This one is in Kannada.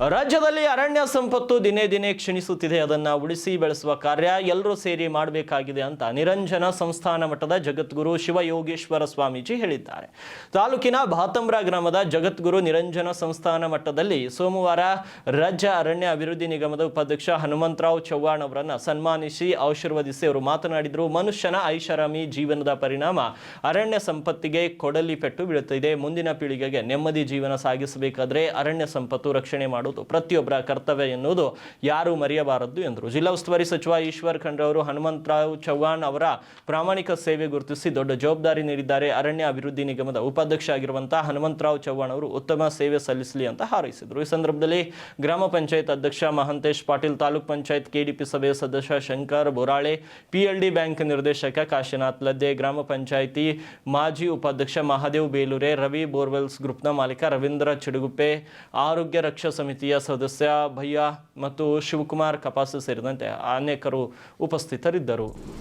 ರಾಜ್ಯದಲ್ಲಿ ಅರಣ್ಯ ಸಂಪತ್ತು ದಿನೇ ದಿನೇ ಕ್ಷೀಣಿಸುತ್ತಿದೆ. ಅದನ್ನು ಉಳಿಸಿ ಬೆಳೆಸುವ ಕಾರ್ಯ ಎಲ್ಲರೂ ಸೇರಿ ಮಾಡಬೇಕಾಗಿದೆ ಅಂತ ನಿರಂಜನ ಸಂಸ್ಥಾನ ಮಠದ ಜಗದ್ಗುರು ಶಿವಯೋಗೇಶ್ವರ ಸ್ವಾಮೀಜಿ ಹೇಳಿದ್ದಾರೆ. ತಾಲೂಕಿನ ಭಾತಂಬ್ರ ಗ್ರಾಮದ ಜಗದ್ಗುರು ನಿರಂಜನ ಸಂಸ್ಥಾನ ಮಠದಲ್ಲಿ ಸೋಮವಾರ ರಾಜ್ಯ ಅರಣ್ಯ ಅಭಿವೃದ್ಧಿ ನಿಗಮದ ಉಪಾಧ್ಯಕ್ಷ ಹನುಮಂತರಾವ್ ಚವ್ಹಾಣ್ ಅವರನ್ನು ಸನ್ಮಾನಿಸಿ ಆಶೀರ್ವದಿಸಿ ಅವರು ಮಾತನಾಡಿದರು. ಮನುಷ್ಯನ ಐಷಾರಾಮಿ ಜೀವನದ ಪರಿಣಾಮ ಅರಣ್ಯ ಸಂಪತ್ತಿಗೆ ಕೊಡಲಿ ಪೆಟ್ಟು ಬೀಳುತ್ತಿದೆ. ಮುಂದಿನ ಪೀಳಿಗೆಗೆ ನೆಮ್ಮದಿ ಜೀವನ ಸಾಗಿಸಬೇಕಾದರೆ ಅರಣ್ಯ ಸಂಪತ್ತು ರಕ್ಷಣೆ ಮಾಡುವುದು ಪ್ರತಿಯೊಬ್ಬರ ಕರ್ತವ್ಯ ಎನ್ನುವುದು ಯಾರು ಮರೆಯಬಾರದು ಎಂದರು. ಜಿಲ್ಲಾ ಉಸ್ತುವಾರಿ ಸಚಿವ ಈಶ್ವರ್ ಖಂಡ್ರೆ ಅವರು ಹನುಮಂತರಾವ್ ಚವ್ಹಾಣ್ ಅವರ ಪ್ರಾಮಾಣಿಕ ಸೇವೆ ಗುರುತಿಸಿ ದೊಡ್ಡ ಜವಾಬ್ದಾರಿ ನೀಡಿದ್ದಾರೆ. ಅರಣ್ಯ ಅಭಿವೃದ್ಧಿ ನಿಗಮದ ಉಪಾಧ್ಯಕ್ಷ ಆಗಿರುವಂತಹ ಹನುಮಂತರಾವ್ ಚವ್ಹಾಣ್ ಅವರು ಉತ್ತಮ ಸೇವೆ ಸಲ್ಲಿಸಲಿ ಅಂತ ಹಾರೈಸಿದರು. ಈ ಸಂದರ್ಭದಲ್ಲಿ ಗ್ರಾಮ ಪಂಚಾಯತ್ ಅಧ್ಯಕ್ಷ ಮಹಂತೇಶ್ ಪಾಟೀಲ್, ತಾಲೂಕ್ ಪಂಚಾಯತ್ ಕೆಡಿಪಿ ಸಭೆಯ ಸದಸ್ಯ ಶಂಕರ್ ಬೋರಾಳೆ, ಪಿಎಲ್ಡಿ ಬ್ಯಾಂಕ್ ನಿರ್ದೇಶಕ ಕಾಶಿನಾಥ್ ಲದ್ದೆ, ಗ್ರಾಮ ಪಂಚಾಯಿತಿ ಮಾಜಿ ಉಪಾಧ್ಯಕ್ಷ ಮಹಾದೇವ್ ಬೇಲೂರೆ, ರವಿ ಬೋರ್ವೆಲ್ಸ್ ಗ್ರೂಪ್ನ ಮಾಲೀಕ ರವೀಂದ್ರ ಚಿಡುಗುಪ್ಪೆ, ಆರೋಗ್ಯ ರಕ್ಷಾ ಸಮಿತಿಯ ಸದಸ್ಯ ಭಯ್ಯ ಮತ್ತು ಶಿವಕುಮಾರ್ ಕಪಾಸ ಸೇರಿದಂತೆ ಅನೇಕರು ಉಪಸ್ಥಿತರಿದ್ದರು.